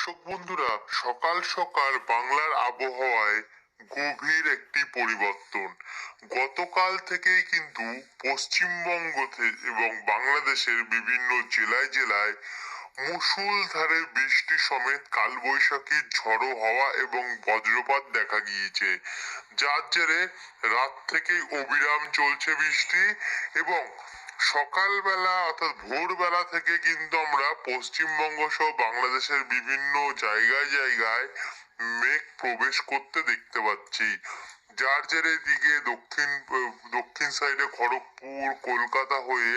দর্শক বন্ধুরা, সকাল সকাল বাংলার আবহাওয়ায় গভীর একটি পরিবর্তন। গতকাল থেকেই কিন্তু পশ্চিমবঙ্গ এবং বাংলাদেশের বিভিন্ন জেলায় জেলায় মুষলধারে বৃষ্টি সমেত কালবৈশাখীর ঝড়ো হাওয়া এবং বজ্রপাত দেখা গিয়েছে, যার জেরে রাত থেকেই অবিরাম চলছে বৃষ্টি। এবং সকালবেলা অর্থাৎ ভোরবেলা থেকে কিন্তু আমরা পশ্চিমবঙ্গ সহ বাংলাদেশের বিভিন্ন জায়গায় জায়গায় মেঘ প্রবেশ করতে দেখতে পাচ্ছি, যার জেরে দিকে দক্ষিণ সাইডে খড়গপুর কলকাতা হয়ে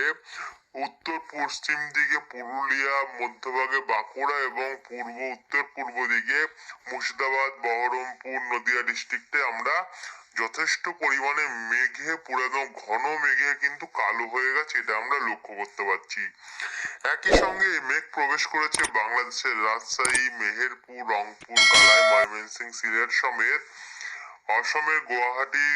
উত্তর পশ্চিম দিকে পুরুলিয়া, মধ্যভাগে বাঁকুড়া এবং পূর্ব উত্তর পূর্ব দিকে মুর্শিদাবাদ, বহরমপুর, নদিয়া ডিস্ট্রিক্টে আমরা যথেষ্ট পরিমাণে মেঘে পুরো একদম ঘন মেঘে কিন্তু কালো হয়ে গেছে, এটা আমরা লক্ষ্য করতে পারছি। একই সঙ্গে মেঘ প্রবেশ করেছে বাংলাদেশের রাজশাহী, মেহেরপুর, রংপুর, কালাই, ময়মনসিংহ, সিলেট সমেত অসমের গুয়াহাটি,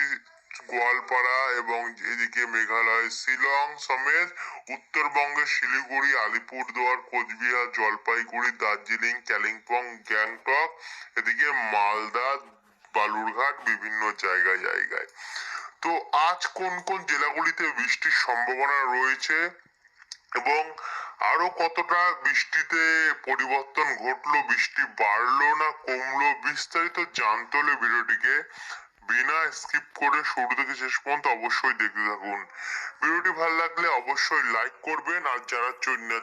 গোয়ালপাড়া এবং এদিকে মেঘালয় শিলং সমেত উত্তরবঙ্গের শিলিগুড়ি, আলিপুরদুয়ার, কোচবিহার, জলপাইগুড়ি, দার্জিলিং, কালিম্পং, গ্যাংটক, এদিকে মালদা, বালুরঘাট, বিভিন্ন জায়গায় জায়গায়। তো আজ কোন কোন জেলাগুলিতে বৃষ্টির সম্ভাবনা রয়েছে এবং আরো কতটা বৃষ্টিতে পরিবর্তন ঘটলো, বৃষ্টি বাড়লো না কমলো, বিস্তারিত জানতে হলে ভিডিওটিকে বিনা স্কিপ করে শুরু থেকে শেষ পর্যন্ত অবশ্যই দেখতে থাকুন। ভিডিওটি ভালো লাগলে অবশ্যই লাইক করবেন, আর যারা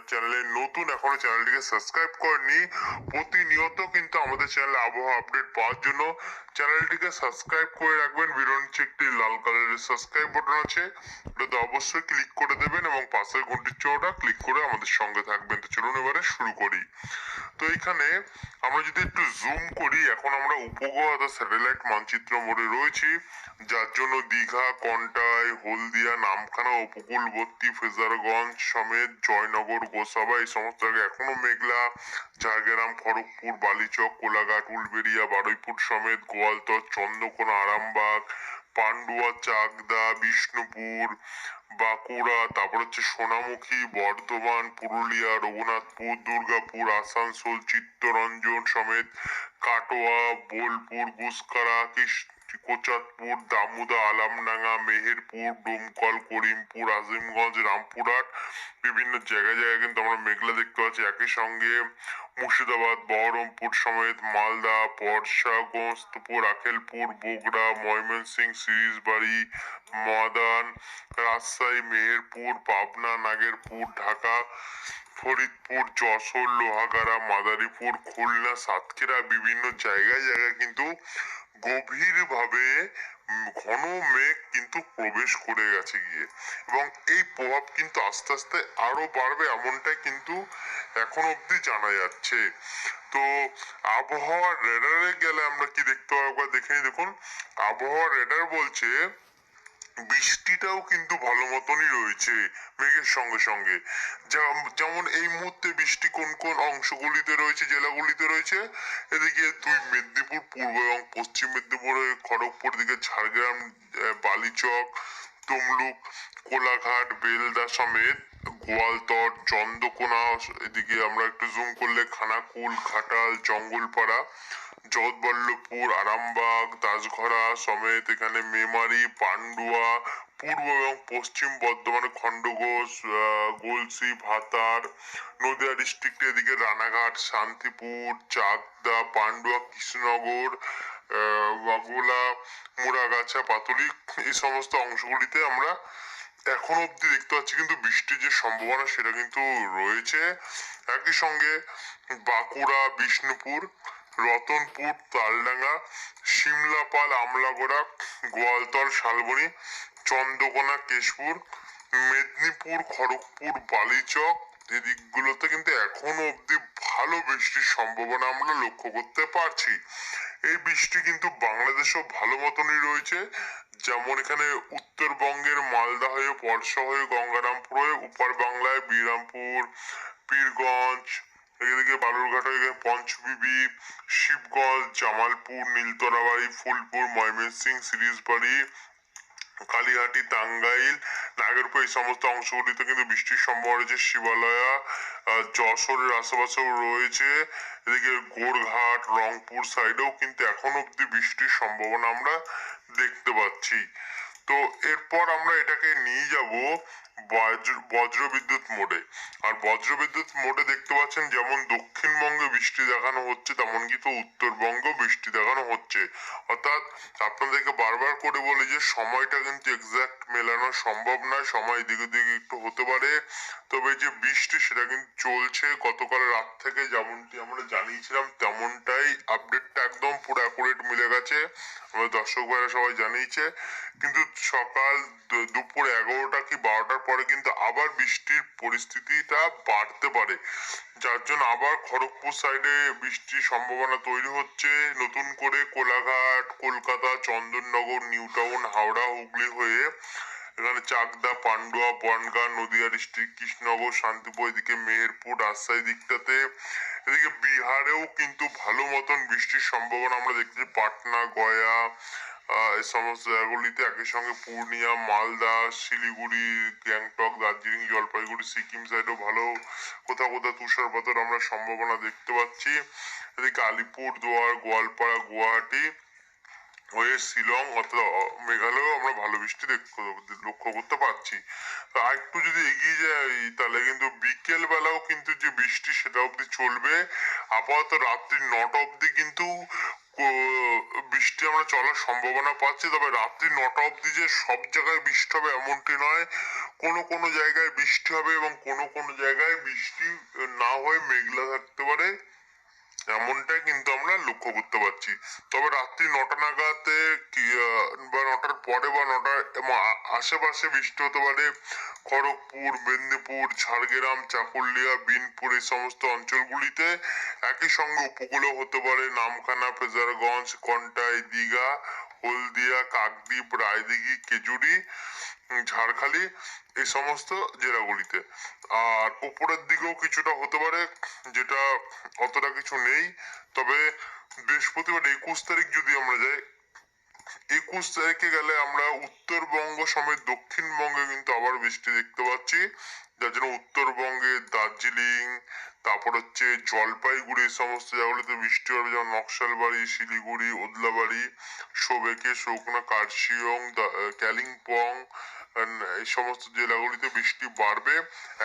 চ্যানেলে নতুন এখনো চ্যানেলটিকে সাবস্ক্রাইব করেননি, প্রতিনিয়ত কিন্তু আমাদের চ্যানেলে আবহাওয়া আপডেট পাওয়ার জন্য চ্যানেলটিকে সাবস্ক্রাইব করে রাখবেন। ভিডিওর নিচে একটি লাল কালারের সাবস্ক্রাইব বাটন আছে, ওটাতে অবশ্যই ক্লিক করে দেবেন এবং পাশের ঘন্টির চিহ্নটা ক্লিক করে আমাদের সঙ্গে থাকবেন। তো চলুন এবারে শুরু করি। তো এখানে আমরা যদি একটু জুম করি, এখন আমরা উপগ্রহ অর্থাৎ স্যাটেলাইট মানচিত্র মোডে রয়েছি, যার জন্য দীঘা, কন্টাই, হলদিয়া, নামখানা, উপকূলবর্তী ফ্রেজারগঞ্জ সমেত জয়নগর, গোসাবা এই সমস্ত জায়গায় এখনো মেঘলা। ঝাড়গ্রাম, খড়গপুর, বালিচক, কোলাঘাট, উলবেড়িয়া, বারুইপুর সমেত গোয়ালতর, চন্দ্রকোনা, আরামবাগ, পান্ডুয়া, চাকদা, বিষ্ণুপুর, বাঁকুড়া, তারপর হচ্ছে সোনামুখী, বর্ধমান, পুরুলিয়া, রঘুনাথপুর, দুর্গাপুর, আসানসোল, চিত্তরঞ্জন সমেত কাটোয়া, বোলপুর, গুসকারা, কোচাতপুর, দামুদা, আলামডাঙ্গা, মেহেরপুর, ডোমকল, করিমপুর, আজিমগঞ্জ, রামপুরহাট, বিভিন্ন জায়গায় জায়গায় কিন্তু আমরা মেঘলা দেখতে পাচ্ছি। একই সঙ্গে মুর্শিদাবাদ, বহরমপুর সমেত মালদা, পরশা, গোস্তপুর, আখেলপুর, বগুড়া, ময়মনসিংহ, সিরিজবাড়ি, ময়দান, রাজশাহী, মেহেরপুর, পাবনা, নাগেরপুর, ঢাকা, ফরিদপুর, যশোর, লোহাগাড়া, মাদারীপুর, খুলনা, সাতক্ষীরা, বিভিন্ন জায়গায় জায়গায় কিন্তু গভীরভাবে ঘন মেঘ কিন্তু প্রবেশ করে গেছে গিয়ে, এবং এই প্রভাব কিন্তু আস্তে আস্তে আরো বাড়বে এমনটাই কিন্তু এখন অব্দি জানা যাচ্ছে। তো আবহাওয়ার রেডারে গেলে আমরা কি দেখতে পাবো একবার দেখে নিই। দেখুন, আবহাওয়ার রেডার বলছে বৃষ্টিটাও কিন্তু ভালো মতনই রয়েছে মেঘের সঙ্গে সঙ্গে। যেমন এই মুহূর্তে বৃষ্টি কোন কোন অংশগুলিতে রয়েছে, জেলাগুলিতে রয়েছে, এদিকে দুই মেদিনীপুর পূর্ব এবং পশ্চিম মেদিনীপুরে খড়গপুর দিকে ঝাড়গ্রাম, বালিচক, তমলুক, কোলাঘাট, বেলদা সমেত গোয়ালতর, চন্দ্রকোনা, এদিকে আমরা একটু জুম করলে খানাকুল, ঘাটাল, জঙ্গলপাড়া, জগৎবল্লভপুর, আরামবাগ, দাসঘরা সমেত এখানে মেমারি, পান্ডুয়া, পূর্ব এবং পশ্চিম বর্ধমানে খণ্ডঘোষ, গলসি, ভাতার, নদিয়া ডিস্ট্রিক্টে এদিকে রানাঘাট, শান্তিপুর, চাকদা, পান্ডুয়া, কৃষ্ণনগর, বাগুলা, মুড়াগাছা, পাতুলি, এই সমস্ত অংশগুলিতে আমরা এখন অব্দি দেখতে পাচ্ছি কিন্তু বৃষ্টির যে সম্ভাবনা সেটা কিন্তু রয়েছে। একই সঙ্গে বাঁকুড়া, বিষ্ণুপুর, রতনপুর, তালডাঙ্গা, শিমলাপাল, আমলাগোড়া, গোয়ালতর, শালবনী, চন্দ্রকোনা, কেশপুর, মেদিনীপুর, খড়গপুর, বালিচক, এদিকগুলোতে কিন্তু এখনো অব্দি ভালো বৃষ্টির সম্ভাবনা আমরা লক্ষ্য করতে পারছি। এই বৃষ্টি কিন্তু বাংলাদেশেও ভালো মতনই রয়েছে, যেমন এখানে উত্তরবঙ্গের মালদা হয়ে, পরশা হয়ে, গঙ্গারামপুর হয়ে, উপর বাংলায় বিরামপুর, পীরগঞ্জ, এদিকে বালুরঘাট হয়ে পঞ্চবিবি, শিবগঞ্জ, জামালপুর, নীলতরাবাড়ি, ফুলপুর, ময়মনসিংহ, সিরিজবাড়ি, কালীহাটি, টাঙ্গাইল, নাগেরপুর এই সমস্ত অংশগুলিতে কিন্তু বৃষ্টির সম্ভাবনা রয়েছে। শিবালয়া, যশোরের আশেপাশেও রয়েছে। এদিকে গোরঘাট, রংপুর সাইডেও কিন্তু এখন অব্দি বৃষ্টির সম্ভাবনা আমরা দেখতে পাচ্ছি। তো এরপর আমরা এটাকে নিয়ে যাব বজ্রবিদ্যুৎ মোডে। আর বজ্রবিদ্যুৎ মোডে দেখতে পাচ্ছেন যেমন দক্ষিণবঙ্গে বৃষ্টি দেখানো হচ্ছে, তেমন কিন্তু উত্তরবঙ্গেও বৃষ্টি দেখানো হচ্ছে। অর্থাৎ আপনাদেরকে বারবার করে বলি যে সময়টা কিন্তু এক্সাক্ট মেলানো সম্ভব নয়, সময় দিকে দিকে একটু হতে পারে। তবে যে বৃষ্টি সেটা কিন্তু চলছে। গতকাল রাত থেকে যেমনটি আমরা জানিয়েছিলাম তেমনটাই আপডেটটা একদম পুরো অ্যাকুরেট মিলে গেছে, আমাদের দর্শক ভাইরা সবাই জানিয়েছে। কিন্তু সকাল দুপুর 11টা কি 12টার পরে কিন্তু আবার বৃষ্টির পরিস্থিতিটা বাড়তে পারে, যার জন্য আবার খড়গপুর সাইডে বৃষ্টির সম্ভাবনা তৈরি হচ্ছে। নতুন করে কোলাঘাট, কলকাতা, চন্দননগর, নিউ টাউন, হাওড়া, হুগলি হয়ে এখানে চাকদা, পান্ডুয়া, বনগাঁ, নদিয়া ডিস্ট্রিক্ট, কৃষ্ণনগর, শান্তিপুর, এদিকে মেহেরপুর, রাজশাহী দিকটাতে, এদিকে বিহারেও কিন্তু ভালো মতন বৃষ্টির সম্ভাবনা আমরা দেখছি। পাটনা, গয়া এই সমস্ত জায়গাগুলিতে, একই সঙ্গে পূর্ণিয়া, মালদা, শিলিগুড়ি, গ্যাংটক, দার্জিলিং, জলপাইগুড়ি, সিকিম সাইডেও ভালো কোথাও কোথাও তুষারপাতের আমরা সম্ভাবনা দেখতে পাচ্ছি। এদিকে আলিপুরদুয়ার, গোয়ালপাড়া, গুয়াহাটি হয়ে শিলং অথবা মেঘালয়েও আমরা ভালো বৃষ্টি লক্ষ্য করতে পারছি। তো আরেকটু যদি এগিয়ে যাই তাহলে কিন্তু বিকেল বেলাও কিন্তু যে বৃষ্টি সেটা অবধি চলবে। আপাতত রাত্রি 9টা অবধি কিন্তু বৃষ্টি আমরা চলার সম্ভাবনা পাচ্ছি। তবে রাত্রি 9টা অবধি যে সব জায়গায় বৃষ্টি হবে এমনটি নয়, কোনো কোনো জায়গায় বৃষ্টি হবে এবং কোনো কোনো জায়গায় বৃষ্টি না হয়ে মেঘলা থাকতে পারে, এমনটাই কিন্তু আমরা লক্ষ্য করতে পারছি। তবে রাত্রি 9টা নাগাদে বা 9টার পরে বা 9টার আশেপাশে বৃষ্টি হতে পারে খড়গপুর, মেদিনীপুর, ঝাড়গ্রাম, চাকুলিয়া, বিনপুর এই সমস্ত অঞ্চলগুলিতে। একই সঙ্গে উপকূলেও হতে পারে নামখানা, ফ্রেজারগঞ্জ, কন্টাই, দীঘা, হলদিয়া, কাকদ্বীপ, রায়দিঘি, কেজুরি, ঝাড়খালি এই সমস্ত জেলাগুলিতে। আর উপরের দিকেও কিছুটা হতে পারে, যেটা অতটা কিছু নেই। তবে বৃহস্পতিবার 21 তারিখ যদি আমরা যাই, 21 তারিখে গেলে আমরা উত্তরবঙ্গ সমেত দক্ষিণবঙ্গে কিন্তু আবার বৃষ্টি দেখতে পাচ্ছি, যার জন্য উত্তরবঙ্গে দার্জিলিং, তারপর হচ্ছে জলপাইগুড়ি এই সমস্ত জায়গাগুলিতে বৃষ্টি হবে, যেমন নকশালবাড়ি, শিলিগুড়ি, ওদলাবাড়ি, সোবেকে, শোকনা, কার্শিয়ং, কালিম্পং এই সমস্ত জেলাগুলিতে বৃষ্টি বাড়বে।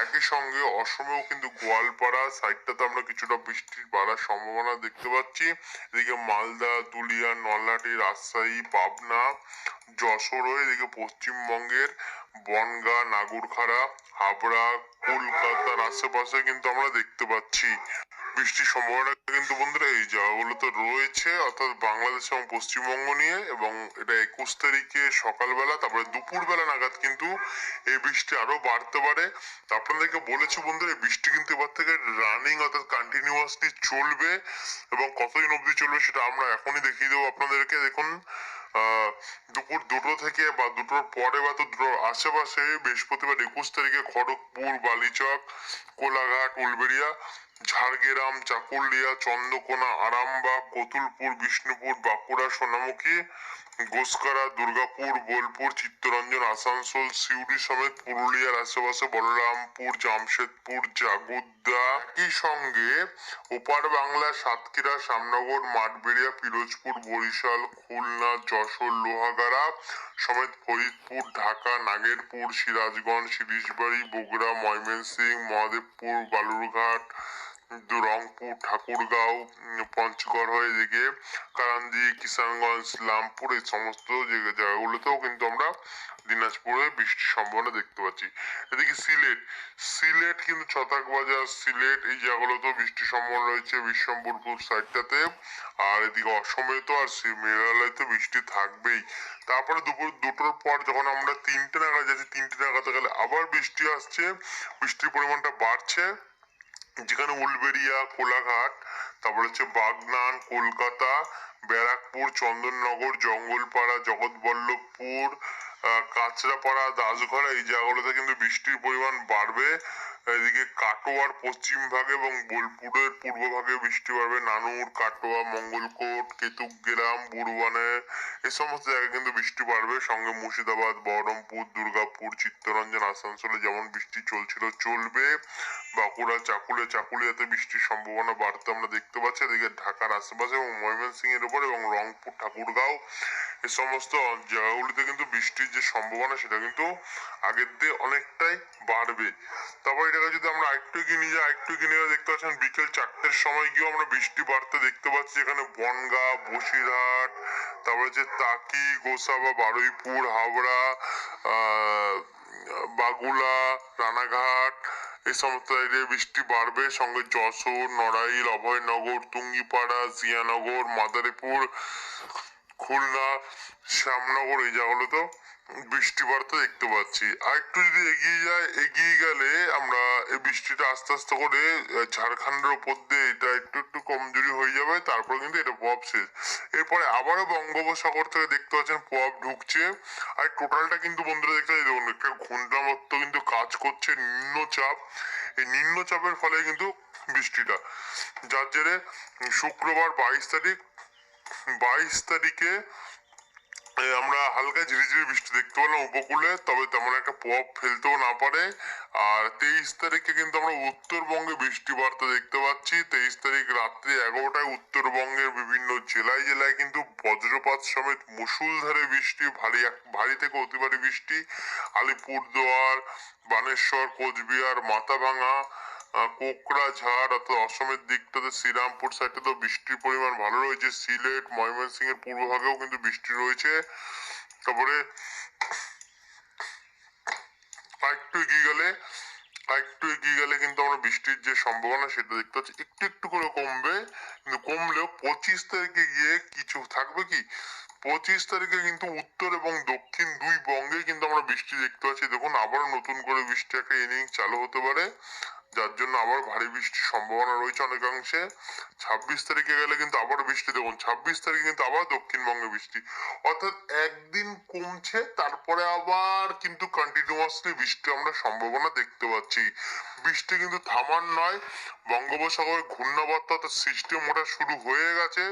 একই সঙ্গে অসমেও কিন্তু গোয়ালপাড়া সাইডটাতে আমরা কিছুটা বৃষ্টির বাড়ার সম্ভাবনা দেখতে পাচ্ছি। এদিকে মালদা, দুলিয়া, নলহাটি, রাজশাহী, পাবনা, যশোর হয়ে এদিকে পশ্চিমবঙ্গের বনগাঁ, নাগরখাড়া, হাবড়া, কলকাতার আশেপাশে কিন্তু আমরা দেখতে পাচ্ছি বৃষ্টির সম্ভাবনা। কিন্তু বন্ধুরা এই জায়গাগুলো তো রয়েছে, অর্থাৎ বাংলাদেশ এবং পশ্চিমবঙ্গ নিয়ে, এবং এটা 21 তারিখে সকালবেলা তারপরে দুপুরবেলা নাগাদ কিন্তু এই বৃষ্টি আরো বাড়তে পারে। আপনাদেরকে বলেছি বন্ধুরা, এই বৃষ্টি কিন্তু এবার থেকে রানিং অর্থাৎ কন্টিনিউয়াসলি চলবে, এবং কতদিন অবধি চলবে সেটা আমরা এখনই দেখিয়ে দেবো আপনাদেরকে। দেখুন দুপুর 2টো থেকে বা 2টোর পরে বা তো 2টোর আশেপাশে বৃহস্পতিবার 21 তারিখে খড়গপুর, বালিচক, কোলাঘাট, উলবেড়িয়া, ঝাড়গ্রাম, চাকুলিয়া, চন্দ্রকোনা, আরামবাগ, কতুলপুর, বিষ্ণুপুর, বাঁকুড়া, সোনামুখী, গোসকারা, দুর্গাপুর, বোলপুর, চিত্তরঞ্জন, আসানসোল, সিউড়ি সমেত পুরুলিয়ার আশেপাশে বলরামপুর, জামশেদপুর, জাগুদ্দা, একই সঙ্গে ওপার বাংলা সাতক্ষীরা, শ্যামনগর, মাঠবেড়িয়া, পিরোজপুর, বরিশাল, খুলনা, যশোর, লোহাগাড়া সমেত ফরিদপুর, ঢাকা, নাগেরপুর, সিরাজগঞ্জ, শিরিশবাড়ি, বগুড়া, ময়মনসিংহ, মহাদেবপুর, বালুরঘাট, রংপুর, ঠাকুরগাঁও, পঞ্চগড় হয়ে এদিকে কারান্দি, কিষানগঞ্জ, ইসলামপুর এই সমস্ত জায়গাগুলোতেও কিন্তু আমরা দিনাজপুরে বৃষ্টির সম্ভাবনা দেখতে পাচ্ছি। এদিকে সিলেট কিন্তু ছতাক বাজার, সিলেট এই জায়গাগুলোতেও বৃষ্টির সম্ভাবনা রয়েছে, বিশ্বম্বরপুর সাইডটাতে। আর এদিকে অসমে তো আর মেঘালয়তে বৃষ্টি থাকবেই। তারপরে দুপুর 2টোর পর যখন আমরা 3টে নাগাদ যাচ্ছি, 3টে নাগাদ গেলে আবার বৃষ্টি আসছে, বৃষ্টির পরিমাণটা বাড়ছে, যেখানে উলবেড়িয়া, কোলাঘাট, তারপর হচ্ছে বাগনান, কলকাতা, ব্যারাকপুর, চন্দননগর, জঙ্গলপাড়া, জগৎবল্লভপুর, কাঁচরাপাড়া, দাসঘরা এই জায়গাগুলোতে কিন্তু বৃষ্টির পরিমাণ বাড়বে। এদিকে কাটোয়ার পশ্চিম ভাগে এবং বোলপুরের পূর্ব ভাগে বৃষ্টি বাড়বে। নানুর, কাটোয়া, মঙ্গলকোট, কেতুগ্রাম, বুড়বানে এই সমস্ত জায়গায় কিন্তু বৃষ্টি বাড়বে। সঙ্গে মুর্শিদাবাদ, বহরমপুর, দুর্গাপুর, চিত্তরঞ্জন, আসানসোলে যেমন বৃষ্টি চলছিল চলবে। বাঁকুড়া, চাকুলিয়াতে বৃষ্টির সম্ভাবনা বাড়তে আমরা দেখতে পাচ্ছি। এদিকে ঢাকার আশেপাশে এবং ময়মনসিংহ এর উপর এবং রংপুর, ঠাকুরগাঁও এই সমস্ত জায়গাগুলিতে কিন্তু বৃষ্টির যে সম্ভাবনা সেটা কিন্তু আগের দিয়ে অনেকটাই বাড়বে। তারপর এটাকে যদি আমরা আরেকটু এগিয়ে নিয়ে যাই, আরেকটু এগিয়ে নিয়ে দেখতে পাচ্ছেন বিকেল 4টের সময় গিয়েও আমরা বৃষ্টি বাড়তে দেখতে পাচ্ছি। এখানে বনগাঁ, বসিরহাট, তারপরে যে তাকি, গোসাবা, বারুইপুর, হাওড়া, বাগুলা, রানাঘাট এই সমস্ত এরিয়ায় বৃষ্টি বাড়বে। সঙ্গে যশোর, নড়াইল, অভয়নগর, টুঙ্গিপাড়া, জিয়ানগর, মাদারীপুর, খুলনা, শ্যামনগর এই জায়গাগুলোতেও বৃষ্টি বাড়তে দেখতে পাচ্ছি। আর একটু যদি এগিয়ে গেলে আমরা এই বৃষ্টিটা আস্তে আস্তে করে ঝাড়খণ্ডের উপর দিয়ে এটা একটু একটু কমজোরি হয়ে যাবে, তারপর কিন্তু এটা প্রভাব শেষ। এরপরে আবারও বঙ্গোপসাগর থেকে দেখতে পাচ্ছেন প্রভাব ঢুকছে। আর টোটালটা কিন্তু বন্ধুরা দেখতে দেখুন একটা ঘূর্ণাবর্ত কিন্তু কাজ করছে, নিম্নচাপ। এই নিম্নচাপের ফলে কিন্তু বৃষ্টিটা, যার জেরে শুক্রবার 22 তারিখে আমরা হালকা ঝিরিঝিরি বৃষ্টি দেখতে পেলাম উপকূলে, তবে তেমন একটা প্রভাব ফেলতেও না পারে। আর 23 তারিখে কিন্তু আমরা উত্তরবঙ্গে বৃষ্টি বার্তা দেখতে পাচ্ছি। 23 তারিখ রাত্রি 11টায় উত্তরবঙ্গের বিভিন্ন জেলায় কিন্তু বজ্রপাত সমেত মুষলধারে বৃষ্টি, ভারী থেকে অতি ভারী বৃষ্টি। আলিপুরদুয়ার, বানেশ্বর, কোচবিহার, মাথাভাঙা, কোকড়াঝাড় অর্থাৎ অসমের দিকটাতে শ্রীরামপুর সাইডটাতে বৃষ্টির পরিমাণ ভালো রয়েছে। সিলেট, ময়মনসিংহের পূর্ব ভাগেও কিন্তু বৃষ্টি রয়েছে। তারপরে আরেকটু এগিয়ে গেলে কিন্তু আমরা বৃষ্টির যে সম্ভাবনা সেটা দেখতে পাচ্ছি একটু একটু করে কমবে, কিন্তু কমলেও 25 তারিখে গিয়ে কিছু থাকবে কি, 25 তারিখে কিন্তু উত্তর এবং দক্ষিণ দুই বঙ্গে কিন্তু আমরা বৃষ্টি দেখতে পাচ্ছি। দেখুন আবারও নতুন করে বৃষ্টি একটা ইনিংস চালু হতে পারে, যার জন্য আবার ভারী বৃষ্টির সম্ভাবনা রয়েছে অনেকাংশে। 26 তারিখে গেলে কিন্তু আবার বৃষ্টি, দেখুন 26 তারিখে কিন্তু আবার দক্ষিণবঙ্গে বৃষ্টি, অর্থাৎ একদিন কমছে তারপরে আবার কিন্তু কন্টিনিউয়াসলি বৃষ্টি আমরা সম্ভাবনা দেখতে পাচ্ছি। বৃষ্টি কিন্তু থামার নয়, বঙ্গোপসাগরে ঘূর্ণাবর্ত অর্থাৎ সিস্টেম ওটা শুরু হয়ে গেছে,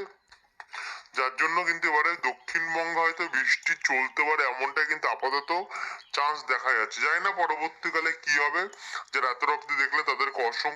যার জন্য কিন্তু এবারে দক্ষিণবঙ্গ হয়তো বৃষ্টি চলতে পারে এমনটা কিন্তু আপাতত চান্স দেখা যাচ্ছে। জানি না পরবর্তীকালে কি হবে। যারা এত অব্দি দেখলে তাদেরকে অসংখ্য